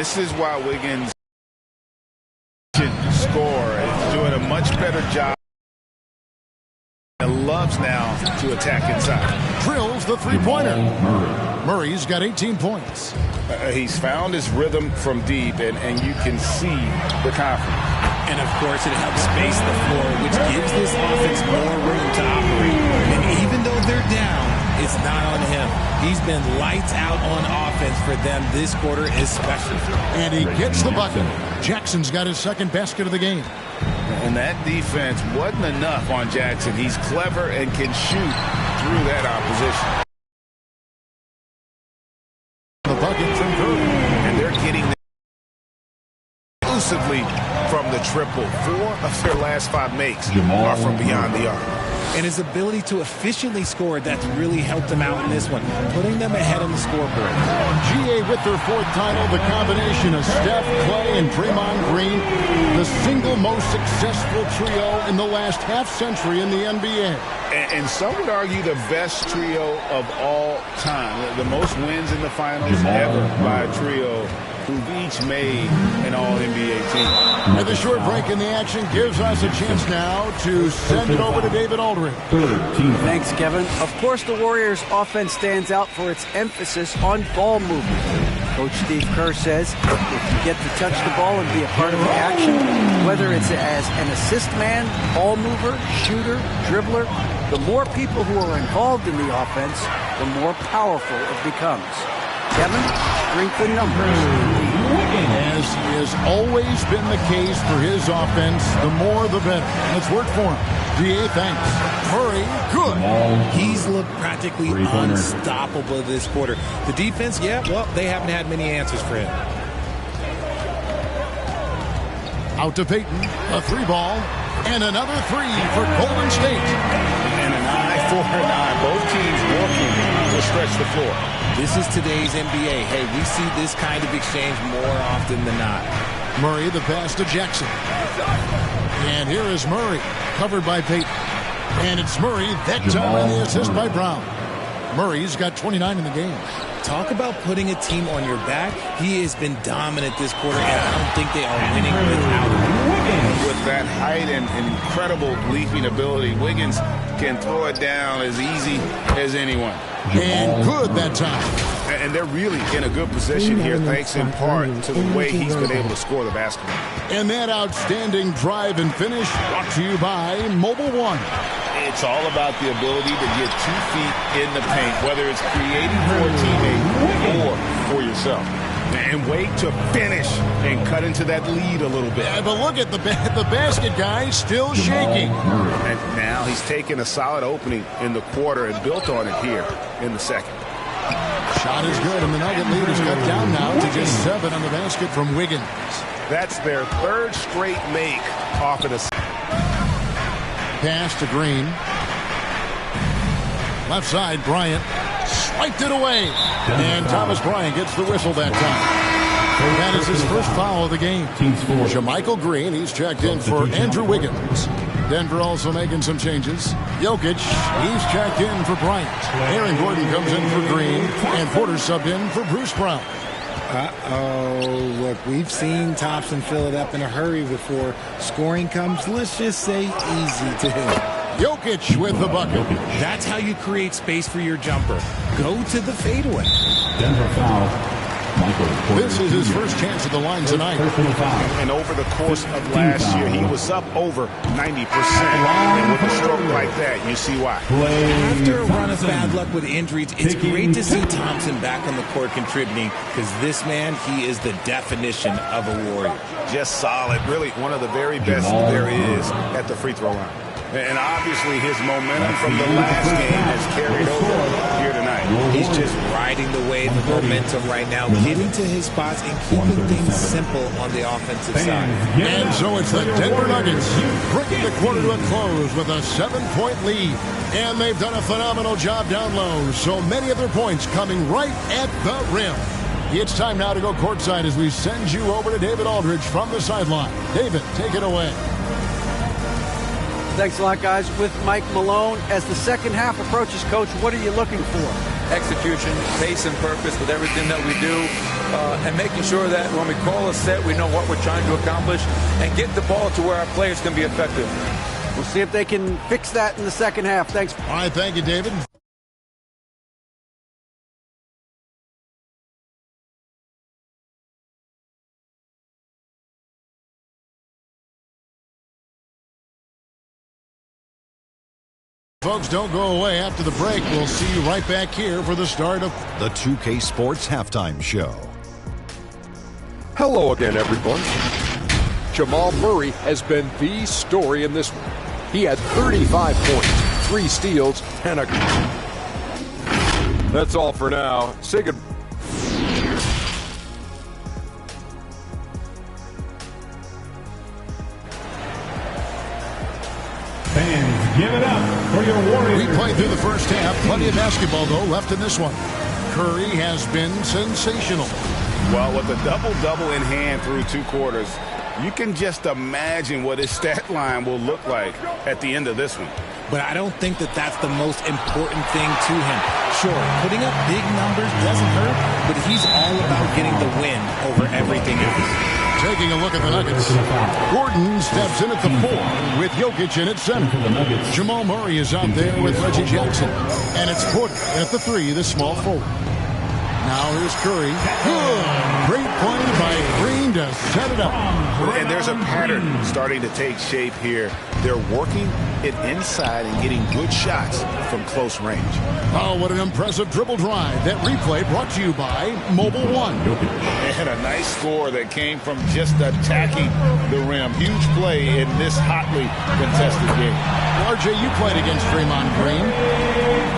This is why Wiggins should score. He's doing a much better job. And loves now to attack inside. Drills the three-pointer. Murray's got 18 points. He's found his rhythm from deep, and you can see the confidence. And, of course, it helps space the floor, which gives this offense more room to operate. And even though they're down, it's not on him. He's been lights out on offense for them this quarter especially. And he gets the bucket. Jackson's got his second basket of the game. And that defense wasn't enough on Jackson. He's clever and can shoot through that opposition. The bucket from Curry. And they're getting exclusively from the triple. 4 of their last 5 makes are from beyond the arc. And his ability to efficiently score, that's really helped him out in this one, putting them ahead on the scoreboard. GA with their 4th title, the combination of Steph, Clay, and Draymond Green, the single most successful trio in the last half-century in the NBA. And some would argue the best trio of all time. The most wins in the finals ever by a trio who've each made an All-NBA team. And the short break in the action gives us a chance now to send it over to David Aldridge. Thanks, Kevin. Of course, the Warriors' offense stands out for its emphasis on ball movement. Coach Steve Kerr says if you get to touch the ball and be a part of the action, whether it's as an assist man, ball mover, shooter, dribbler, the more people who are involved in the offense, the more powerful it becomes. Kevin, strength in numbers. As has always been the case for his offense, the more the better. Let's work for him. DA, thanks. Murray, good. He's looked practically unstoppable this quarter. The defense, yeah, well, they haven't had many answers for him. Out to Payton, a 3-ball, and another 3 for Golden State. And an eye for an eye. Both teams working to stretch the floor. This is today's NBA. Hey, we see this kind of exchange more often than not. Murray, the pass to Jackson. And here is Murray, covered by Payton. And it's Murray, that time on the assist by Brown. Murray's got 29 in the game. Talk about putting a team on your back. He has been dominant this quarter, and I don't think they are winning without him. With that height and incredible leaping ability, Wiggins can throw it down as easy as anyone. And good that time. And they're really in a good position here, thanks in part to the way he's been able to score the basketball. And that outstanding drive and finish brought to you by Mobile One. It's all about the ability to get 2 feet in the paint, whether it's creating for a teammate or for yourself. And wait to finish and cut into that lead a little bit. Yeah, but look at the basket guy still shaking. And now he's taken a solid opening in the quarter and built on it here in the second. Shot is good, and the Nugget lead is cut down now to just 7 on the basket from Wiggins. That's their 3rd straight make off of the pass to Green. Left side, Bryant swiped it away. And Thomas Bryant gets the whistle that time. That is his first foul of the game. JaMychal Green, he's checked in for Andrew Wiggins. Denver also making some changes. Jokic, he's checked in for Bryant. Aaron Gordon comes in for Green. And Porter subbed in for Bruce Brown. Uh-oh. Look, we've seen Thompson fill it up in a hurry before scoring comes, let's just say, easy to him. Jokic with the bucket. That's how you create space for your jumper. Go to the fadeaway. Denver foul. This is his first chance at the line tonight. And over the course of last year, he was up over 90%. And with a stroke like that, you see why. After a run of bad luck with injuries, it's great to see Thompson back on the court contributing, because this man, he is the definition of a warrior. Just solid. Really one of the very best there is at the free throw line. And obviously his momentum from the last game has carried over here tonight. He's just riding the wave of momentum right now, getting to his spots and keeping things simple on the offensive side. And so it's the Denver Nuggets bringing the quarter to a close with a 7-point lead. And they've done a phenomenal job down low. So many of their points coming right at the rim. It's time now to go courtside as we send you over to David Aldridge from the sideline. David, take it away. Thanks a lot, guys. With Mike Malone, as the second half approaches, Coach, what are you looking for? execution, pace and purpose with everything that we do, and making sure that when we call a set, we know what we're trying to accomplish and get the ball to where our players can be effective. We'll see if they can fix that in the second half. Thanks. All right, thank you, David. Folks, don't go away. After the break, we'll see you right back here for the start of the 2K Sports Halftime Show. Hello again, everyone. Jamal Murray has been the story in this one. He had 35 points, 3 steals, and a... That's all for now. Say goodbye. Fans, give it up for your Warriors. We played through the first half. Plenty of basketball, though, left in this one. Curry has been sensational. Well, with a double-double in hand through 2 quarters, you can just imagine what his stat line will look like at the end of this one. But I don't think that that's the most important thing to him. Sure, putting up big numbers doesn't hurt, but he's all about getting the win over everything else. Taking a look at the Nuggets. Gordon steps in at the 4 with Jokic in at center. Jamal Murray is out there with Reggie Jackson. And it's Porter at the 3, the small forward. Now here's Curry. Good. Great play by Green to set it up. And there's a pattern starting to take shape here. They're working it inside and getting good shots from close range. Oh, what an impressive dribble drive. That replay brought to you by Mobile One. And a nice score that came from just attacking the rim. Huge play in this hotly contested game. RJ, you played against Draymond Green.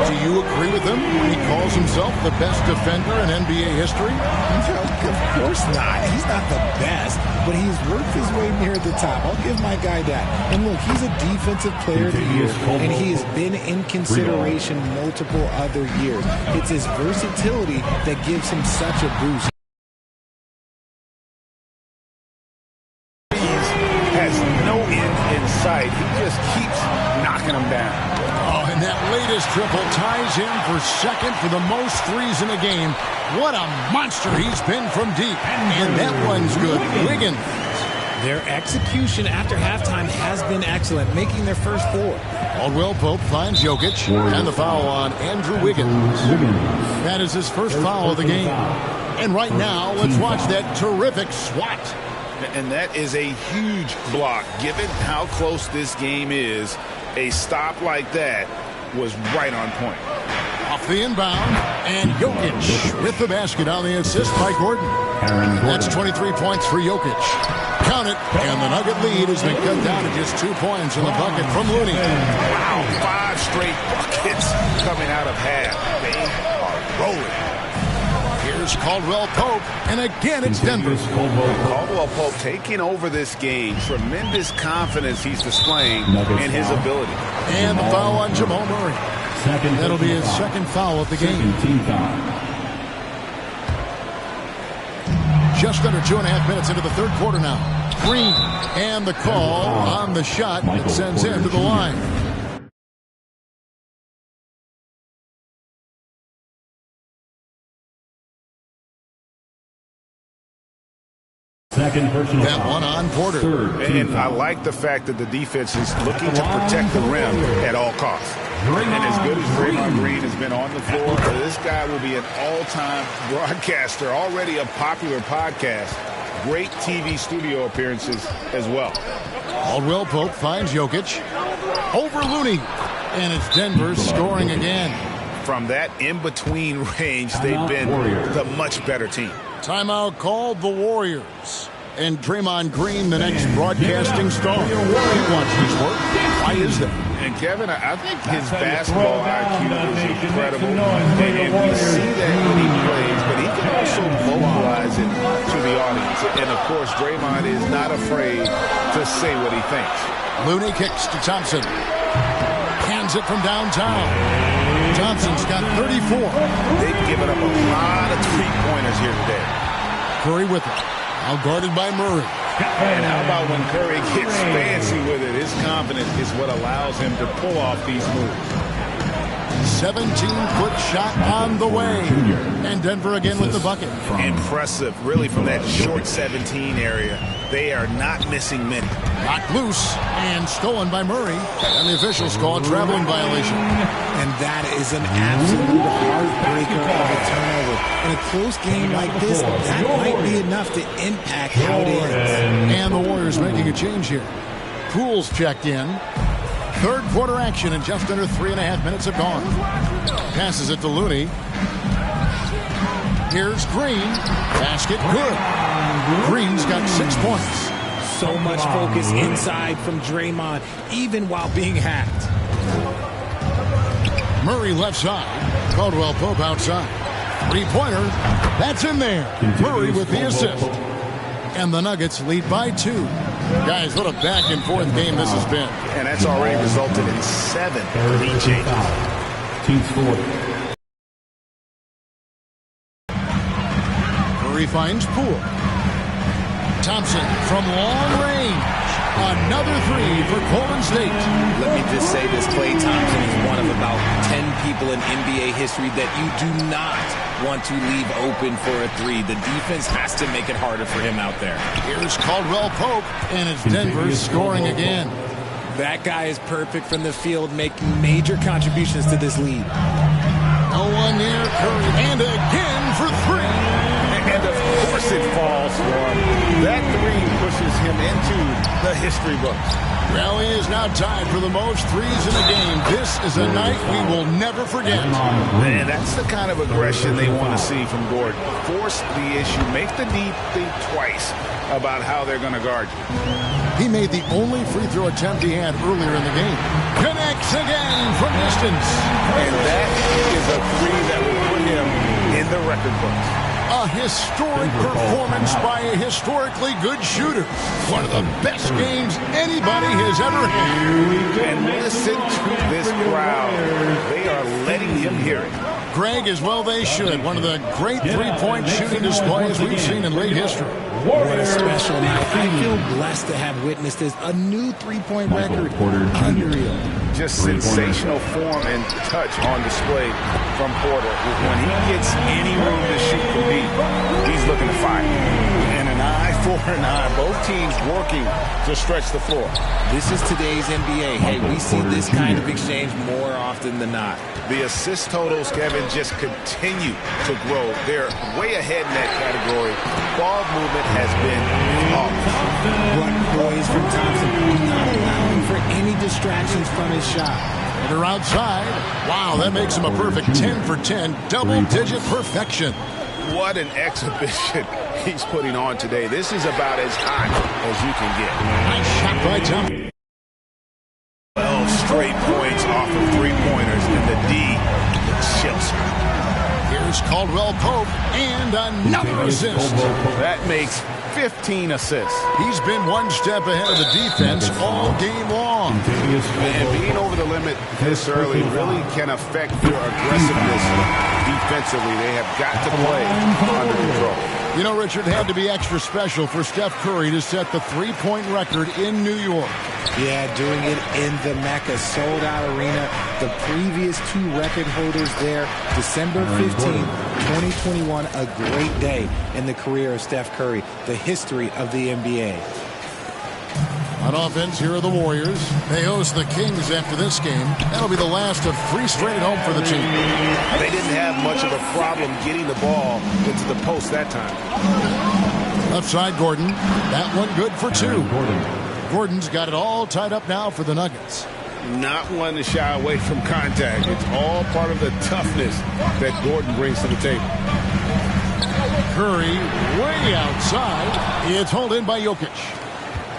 Do you agree with him when he calls himself the best defender in NBA history? Of course not. He's not the best, but he's worked his way near the top. I'll give my guy that. And look, he's a defensive player of the year, and he has been in consideration multiple other years. It's his versatility that gives him such a boost. Has no end in sight. He just keeps knocking them down. Oh, and that latest triple ties him for second for the most threes in a game. What a monster he's been from deep. And that one's good. Wiggins. Their execution after halftime has been excellent, making their first 4. Caldwell Pope finds Jokic, and the foul on Andrew Wiggins. That is his first foul of the game. And right now, let's watch that terrific swat. And that is a huge block. Given how close this game is, a stop like that was right on point. Off the inbound, and Jokic with the basket on the assist by Gordon. That's 23 points for Jokic. Count it, and the Nugget lead has been cut down to just 2 points in the bucket from Looney. Wow, 5 straight buckets coming out of half. They are rolling. Here's Caldwell Pope, and again it's Denver. Caldwell Pope taking over this game. Tremendous confidence he's displaying in his ability. And the foul on Jamal Murray. That'll be his second foul of the game. Just under 2.5 minutes into the third quarter now. Green, and the call on the shot that sends him to the line. That one on Porter. And I like the fact that the defense is looking to protect the rim at all costs. And as good as Draymond Green has been on the floor, this guy will be an all-time broadcaster, already a popular podcast. Great TV studio appearances as well. Caldwell Pope finds Jokic. Over Looney. And it's Denver scoring again. From that in-between range, they've been the much better team. Timeout called the Warriors. And Draymond Green, the next broadcasting star. He wants his work. Why is that? And Kevin, I think his basketball IQ is incredible. And we see that when he plays, but he can also vocalize it to the audience. And of course, Draymond is not afraid to say what he thinks. Looney kicks to Thompson. Hands it from downtown. Thompson's got 34. They've given up a lot of three-pointers here today. Curry with it. Now guarded by Murray. And how about when Curry gets fancy with it? His confidence is what allows him to pull off these moves. 17-foot shot on the way. And Denver again with the bucket. Impressive, really, from that short 17 area. They are not missing many. Knocked loose and stolen by Murray. And the officials call a traveling violation. And that is an absolute heartbreaker of a turnover. In a close game like this, that might be enough to impact how it ends. And the Warriors making a change here. Poole's checked in. Third quarter action, and just under 3.5 minutes have gone. Passes it to Looney. Here's Green. Basket good. Green's got 6 points. So much focus inside from Draymond, even while being hacked. Murray left side. Caldwell Pope outside. Three-pointer. That's in there. Murray with the assist. And the Nuggets lead by 2. Guys, what a back-and-forth game this has been. And that's already resulted in 7 lead changes. Team score. Murray finds Poole. Thompson from long range. Another three for Golden State. Let me just say this, Klay Thompson is one of about 10 people in NBA history that you do not want to leave open for a three. The defense has to make it harder for him out there. Here's Caldwell Pope, and it's Denver scoring again. That guy is perfect from the field, making major contributions to this lead. No one near Curry, and again for three. And of course it falls for him. That three pushes him into the history books. Well, he is now tied for the most threes in a game. This is a night we will never forget. And that's the kind of aggression they want to see from Gordon. Force the issue. Make the deep think twice about how they're going to guard you. He made the only free throw attempt he had earlier in the game. Connects again from distance. And that is a three that will put him in the record books. A historic performance by a historically good shooter. One of the best games anybody has ever had. And listen to this crowd. They are letting him hear it. Greg, as well they should. One of the great three-point shooting displays we've seen in late history. What a special night. I feel blessed to have witnessed this. A new three-point record. Unreal. Just sensational form and touch on display from Porter. When he gets any room to shoot from deep, he's looking to fire. And an eye for an eye. Both teams working to stretch the floor. This is today's NBA. Hey, we see this kind of exchange more often than not. The assist totals, Kevin, just continue to grow. They're way ahead in that category. Ball movement has been awesome. What poise from Thompson. Not allowing for any distractions from his shot. They're outside. Wow, that makes him a perfect 10 for 10. Double-digit perfection. What an exhibition he's putting on today. This is about as hot as you can get. Nice shot by Thompson. 12 straight points off of three-pointers, and the D chills. Here's Caldwell Pope, and another assist. That makes 15 assists. He's been one step ahead of the defense all game long. And being over the limit this early really can affect your aggressiveness defensively. They have got to play under control. You know, Richard, it had to be extra special for Steph Curry to set the three-point record in New York. Yeah, doing it in the Mecca sold-out arena. The previous two record holders there, December 15th, 2021, a great day in the career of Steph Curry, the history of the NBA. On offense, here are the Warriors. They host the Kings after this game. That'll be the last of 3 straight at home for the team. They didn't have much of a problem getting the ball into the post that time. Left side, Gordon. That one good for 2. Gordon's got it all tied up now for the Nuggets. Not one to shy away from contact. It's all part of the toughness that Gordon brings to the table. Curry way outside. It's hauled in by Jokic.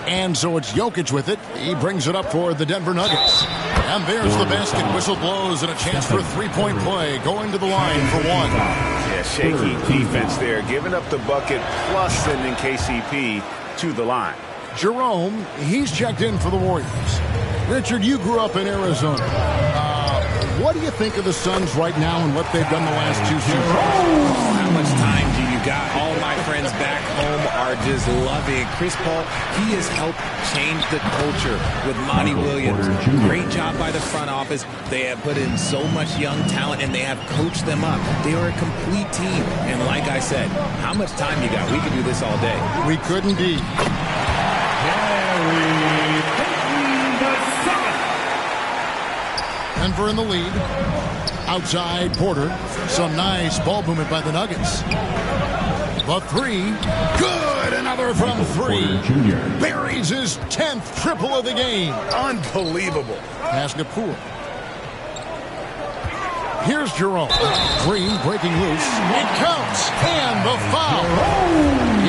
And so it's Jokic with it. He brings it up for the Denver Nuggets. And there's the basket. Whistle blows and a chance for a three-point play. Going to the line for 1. Yeah, shaky defense there. Giving up the bucket plus sending KCP to the line. Jerome, he's checked in for the Warriors. Richard, you grew up in Arizona. What do you think of the Suns right now and what they've done the last 2 seasons? How much time do you got? All my friends back home are are just loving Chris Paul. He has helped change the culture with Monty Williams. Great job by the front office. They have put in so much young talent, and they have coached them up. They are a complete team. And like I said, how much time you got? We could do this all day. We could indeed. Denver in the lead. Outside Porter. Some nice ball movement by the Nuggets. The three. Good. Another from three. Buries his 10th triple of the game. Unbelievable. Pass to Poole. Here's Jerome. Green breaking loose. It counts. And the foul.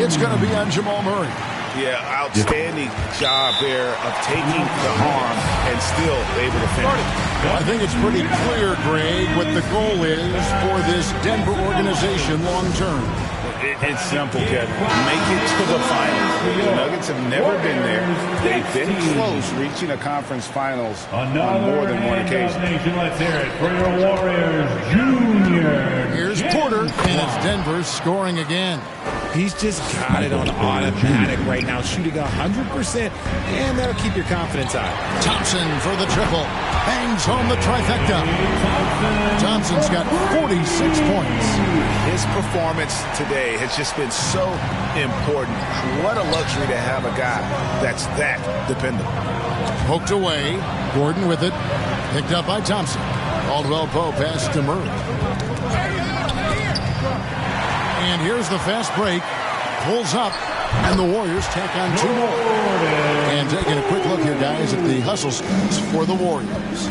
It's going to be on Jamal Murray. Yeah, outstanding job there of taking the harm and still able to finish. I think it's pretty clear, Greg, what the goal is for this Denver organization long term. It's simple, Kevin. Make it to the finals. The Nuggets have never been there. They've been close reaching a conference finals on more than one occasion. Let's hear it for your Warriors, Junior. Here's Porter, and it's Denver scoring again. He's just got it on automatic right now, shooting 100%, and that'll keep your confidence high. Thompson for the triple. Bangs home the trifecta. Thompson's got 46 points. His performance today has just been so important. What a luxury to have a guy that's that dependable. Poked away. Gordon with it. Picked up by Thompson. Caldwell Pope pass to Murray. And here's the fast break. Pulls up. And the Warriors tack on two more. And taking a quick look here, guys, at the hustle stats for the Warriors.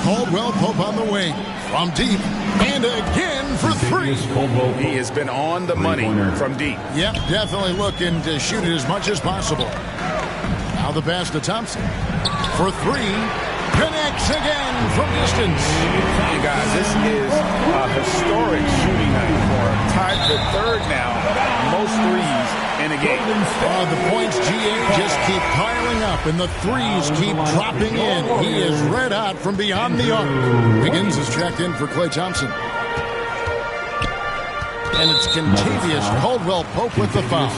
Caldwell Pope on the wing. From deep. And again for three. He has been on the money from deep. Yep, definitely looking to shoot it as much as possible. Now the pass to Thompson. For three. Connects again from distance. Hey guys, this is a historic shooting night for him. Tied for third now, most threes in a game. The points, GA, just keep piling up, and the threes keep dropping in. He is red hot from beyond the arc. Wiggins is checked in for Klay Thompson. And it's Contavious Caldwell Pope with the foul.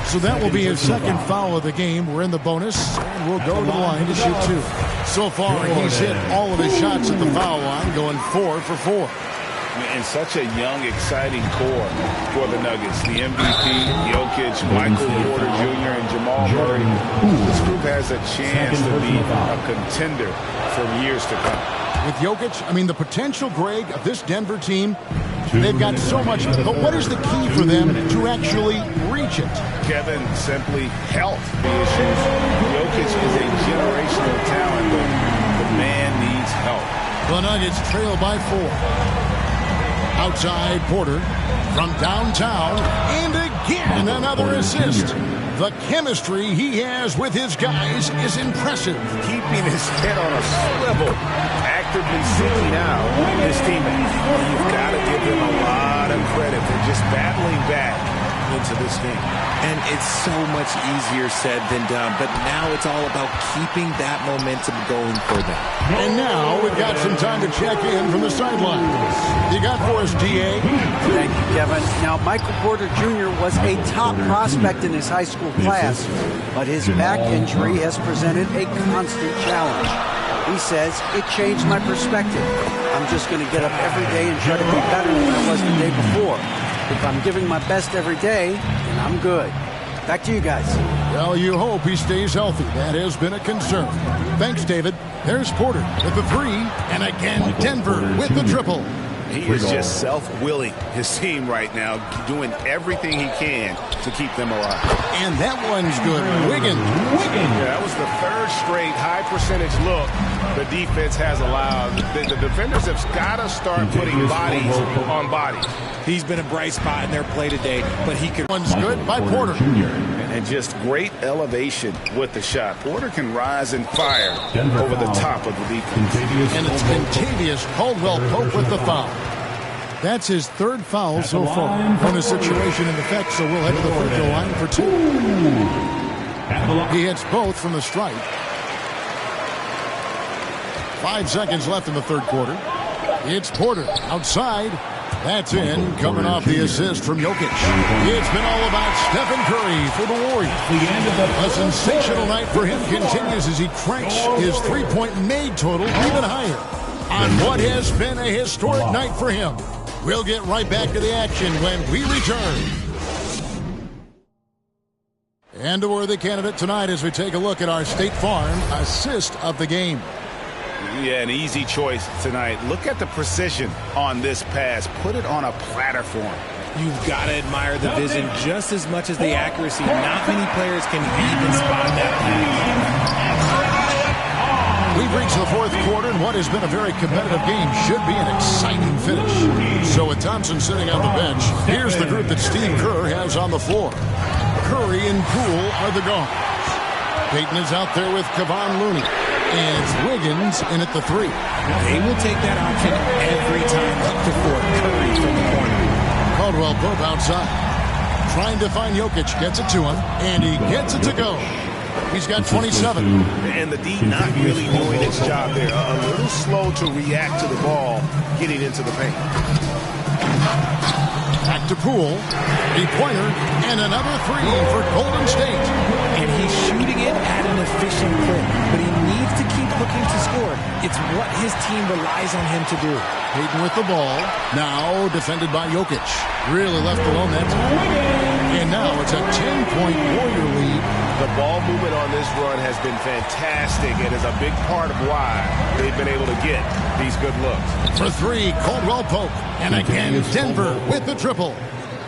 So that will be his second foul of the game. We're in the bonus, and we'll go to the line to shoot two. So far, he's hit all of his shots at the foul line, going 4 for 4. And such a young, exciting core for the Nuggets. The MVP, Jokic, Michael Porter Jr., and Jamal Murray. This group has a chance to be a contender for years to come. With Jokic, I mean, the potential, Greg, of this Denver team, they've got so much. But what is the key for them to actually reach it? Kevin, simply health issues. Jokic is a generational talent, but the man needs help. The Nuggets trail by 4. Outside Porter from downtown, and again another assist. The chemistry he has with his guys is impressive. Keeping his head on a swivel, actively seeking out his teammates. You've got to give them a lot of credit for just battling back into this game. And it's so much easier said than done, but now it's all about keeping that momentum going for them. And now we've got some time to check in from the sidelines. You got for us, DA? Thank you, Kevin. Now, Michael Porter Jr. was a top prospect in his high school class, but his back injury has presented a constant challenge. He says, it changed my perspective. I'm just going to get up every day and try to be better than I was the day before. If I'm giving my best every day, then I'm good. Back to you guys. Well, you hope he stays healthy. That has been a concern. Thanks, David. There's Porter with the three, and again Denver with the triple. He is just self-willing his team right now, doing everything he can to keep them alive. And that one's good. Wiggins. Yeah, that was the third straight high-percentage look the defense has allowed. The defenders have got to start putting bodies on bodies. He's been a bright spot in their play today, but he could. One's good by Porter. And just great elevation with the shot. Porter can rise and fire over the top of the defense. And it's Contavious Caldwell Pope with the foul. That's his third foul so far. Bonus situation in effect, so we'll head to the free throw line for two. He hits both from the stripe. 5 seconds left in the third quarter. It's Porter outside. That's in, coming off the assist from Jokic. It's been all about Stephen Curry for the Warriors. A sensational night for him continues as he cranks his three-point made total even higher on what has been a historic night for him. We'll get right back to the action when we return. And a worthy candidate tonight as we take a look at our State Farm assist of the game. Yeah, an easy choice tonight. Look at the precision on this pass. Put it on a platter for him. You've got to admire the vision just as much as the accuracy. Not many players can even spot that pass. We've reached the fourth quarter, and what has been a very competitive game should be an exciting finish. So with Thompson sitting on the bench, here's the group that Steve Kerr has on the floor. Curry and Poole are the guards. Payton is out there with Kevon Looney. And it's Wiggins in at the three. They will take that option every time up to four. Curry from the corner. Caldwell Pope outside. Trying to find Jokic. Gets it to him. And he gets it to go. He's got 27. And the D not really doing its job there. A little slow to react to the ball getting into the paint. Back to Poole. A pointer. And another three for Golden State. And he's shooting it at an efficient clip. But he needs to keep looking to score. It's what his team relies on him to do. Payton with the ball. Now defended by Jokic. Really left alone that time. And now it's a 10-point Warrior lead. The ball movement on this run has been fantastic and is a big part of why they've been able to get these good looks. For three, Caldwell Pope. And again, Denver with the triple.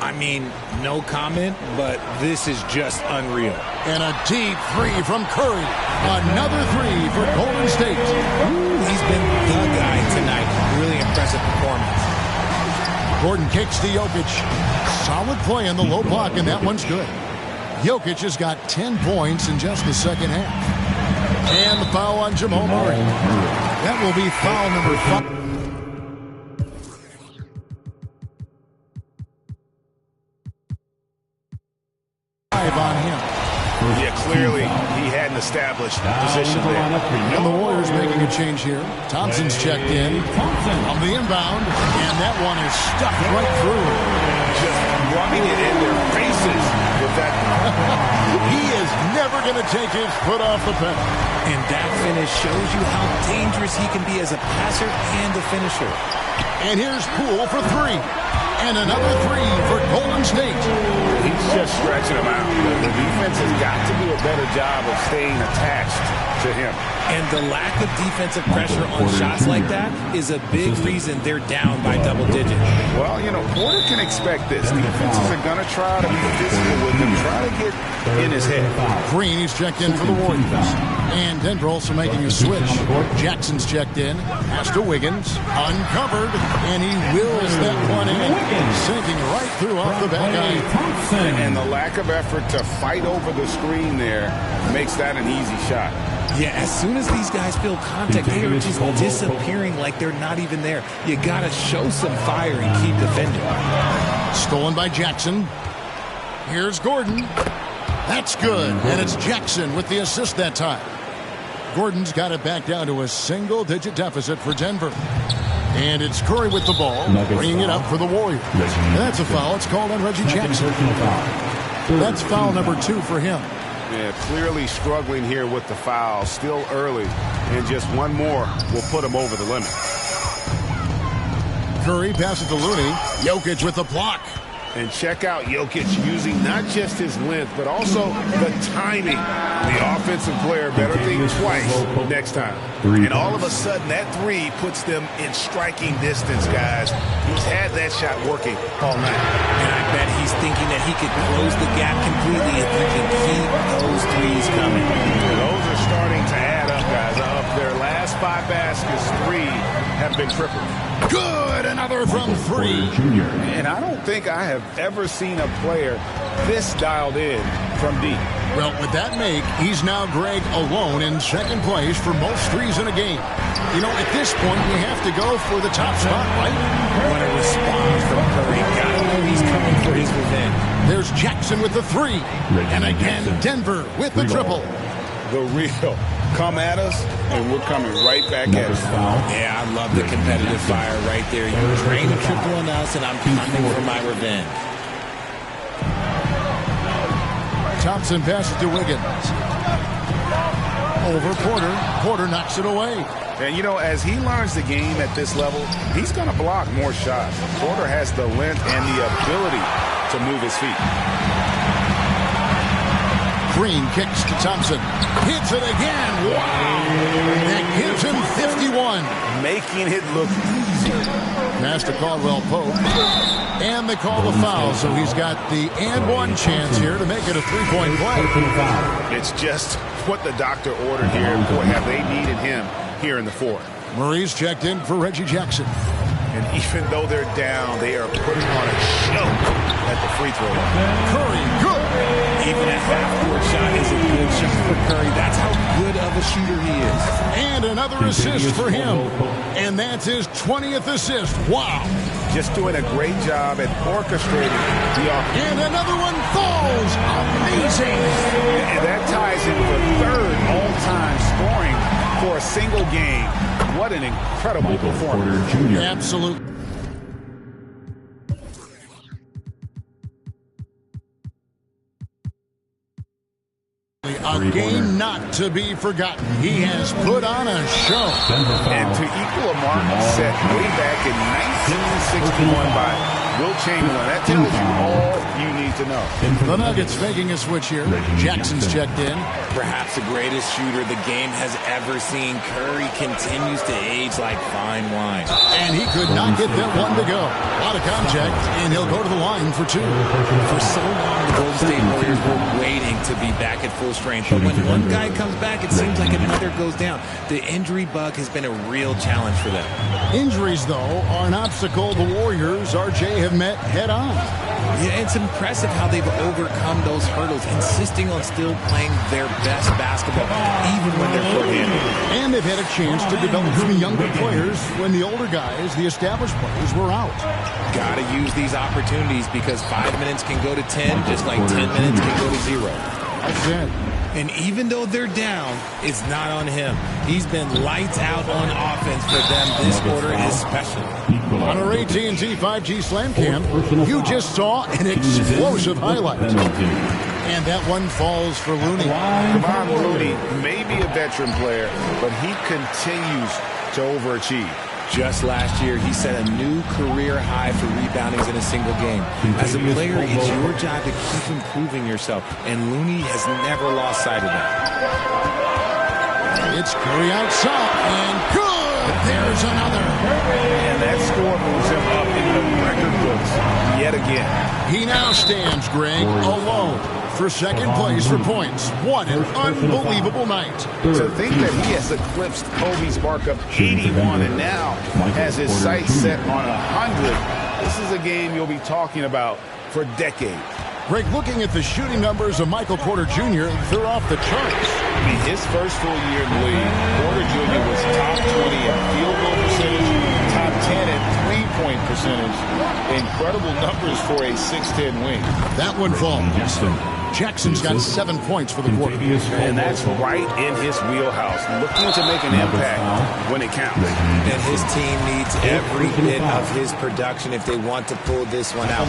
I mean, no comment, but this is just unreal. And a deep three from Curry. Another three for Golden State. Ooh, he's been the guy tonight. Really impressive performance. Gordon kicks to Jokic. Solid play in the low block, and that one's good. Jokic has got 10 points in just the second half. And the foul on Jamal Murray. That will be foul number 5. On him. Yeah, clearly he hadn't established position there. And the Warriors making a change here. Thompson's checked in on the inbound, and that one is stuck right through. Just rubbing it in their faces with that. He is never going to take his foot off the pedal. And that finish shows you how dangerous he can be as a passer and a finisher. And here's Poole for three. And another three for Golden State. He's just stretching them out. The defense has got to do a better job of staying attached to him. And the lack of defensive pressure on shots like that is a big reason they're down by double digits. Well, you know, Porter can expect this. Defenses are going to try to be physical with him, try to get in his head. Green, he's checked in for the Warriors. And Denver also making a switch. Jackson's checked in. Pass to Wiggins. Uncovered. And he wills that one in. Sinking right through off the back iron. And the lack of effort to fight over the screen there makes that an easy shot. Yeah, as soon as these guys feel contact, they are just disappearing like they're not even there. You got to show some fire and keep defending. Stolen by Jackson. Here's Gordon. That's good. And it's Jackson with the assist that time. Gordon's got it back down to a single-digit deficit for Denver. And it's Curry with the ball, bringing it up for the Warriors. And that's a foul. It's called on Reggie Jackson. That's foul number 2 for him. Yeah, clearly struggling here with the foul. Still early. And just one more will put him over the limit. Curry passes to Looney. Jokic with the block. And check out Jokic using not just his length, but also the timing. The offensive player better think twice next time. And all of a sudden, that three puts them in striking distance, guys. He's had that shot working all night. And I bet he's thinking that he could close the gap completely if he can keep those threes coming. Those are starting to add up, guys. Of their last 5 baskets, 3 have been tripled. Good, another from 3. And I don't think I have ever seen a player this dialed in from deep. Well, with that make, he's now Greg alone in second place for most threes in a game. You know, at this point, you have to go for the top spot, right? What a response from Curry. Gotta know he's coming for his revenge. There's Jackson with the 3. And again, Denver with the triple. The real come at us, and we're coming right back at you. Yeah, I love the competitive fire right there. You drain a triple on us, and I'm coming for my revenge. Thompson passes to Wiggins. Over Porter. Porter knocks it away. And, you know, as he learns the game at this level, he's going to block more shots. Porter has the length and the ability to move his feet. Green kicks to Thompson. Hits it again. Wow. That gives him 51. Making it look easy. Pass to Caldwell Pope. And they call the foul, so he's got the and one chance here to make it a three-point play. It's just what the doctor ordered here. Boy, have they needed him here in the fourth. Murray's checked in for Reggie Jackson. And even though they're down, they are putting on a show at the free throw line. Curry, good. Even a half-court shot is a good shot for Curry. That's how good of a shooter he is. And another assist for him. And that's his 20th assist. Wow. Just doing a great job at orchestrating the offense. And another one falls. Amazing. And that ties him for third all-time scoring for a single game. What an incredible performance. Absolutely. A game not to be forgotten. He has put on a show. And to equal a mark set way back in 1961 by Will Chamberlain, that tells you all you need to know. The Nuggets making a switch here. Jackson's checked in. Perhaps the greatest shooter the game has ever seen. Curry continues to age like fine wine. And he could not get that one to go. A lot of contact, and he'll go to the line for two. For so long, the Golden State Warriors were waiting to be back at full strength. But when one guy comes back, it seems like another goes down. The injury bug has been a real challenge for them. Injuries, though, are an obstacle the Warriors, RJ, have met head-on. Yeah, it's impressive how they've overcome those hurdles, insisting on still playing their best basketball, even when they're short-handed. And they've had a chance to develop some younger players when the older guys, the established players, were out. Got to use these opportunities because 5 minutes can go to 10, just like 10 minutes can go to 0. That's it. And even though they're down, it's not on him. He's been lights out on offense for them this quarter especially. On our AT&T 5G Slam Cam, you just saw an explosive highlight. And that one falls for Looney. Kevon Looney may be a veteran player, but he continues to overachieve. Just last year, he set a new career high for reboundings in a single game. As a player, it's your job to keep improving yourself, and Looney has never lost sight of that. It's Curry outside, and good! There's another. And that score moves him up in the record books yet again. He now stands, Greg, alone for second place for points. What an unbelievable night. To think that he has eclipsed Kobe's mark of 81 and now has his sights set on 100. This is a game you'll be talking about for decades. Greg, looking at the shooting numbers of Michael Porter Jr., they're off the charts. I mean, his first full year in the league, Porter Jr. was top 20 in field goal percentage, top 10 in three-point percentage. Incredible numbers for a 6'10 wing. That one falls. Jackson's got 7 points for the quarter. And that's right in his wheelhouse, looking to make an impact when it counts. And his team needs every bit of his production if they want to pull this one out.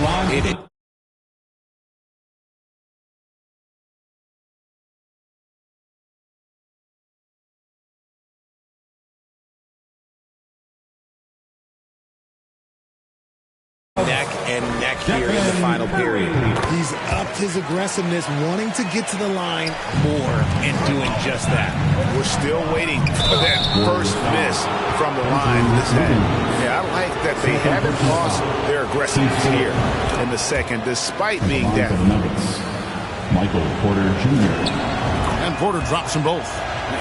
Neck and neck here in the final period. He's upped his aggressiveness, wanting to get to the line more and doing just that. We're still waiting for that first miss from the line. Yeah, I like that they haven't lost their aggressiveness here in the second, despite being down. Michael Porter Jr. And Porter drops them both.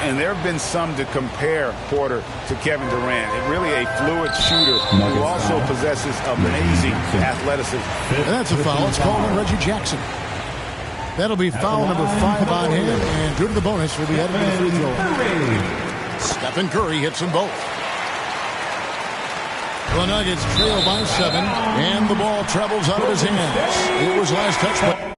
And there have been some to compare Porter to Kevin Durant. Really a fluid shooter who also possesses amazing athleticism. And that's a foul. It's called on Reggie Jackson. That'll be foul number 5 on him. And due to the bonus, we'll be heading to the free throw. Stephen Curry hits them both. The Nuggets trail by 7. And the ball travels out of his hands. It was last touch.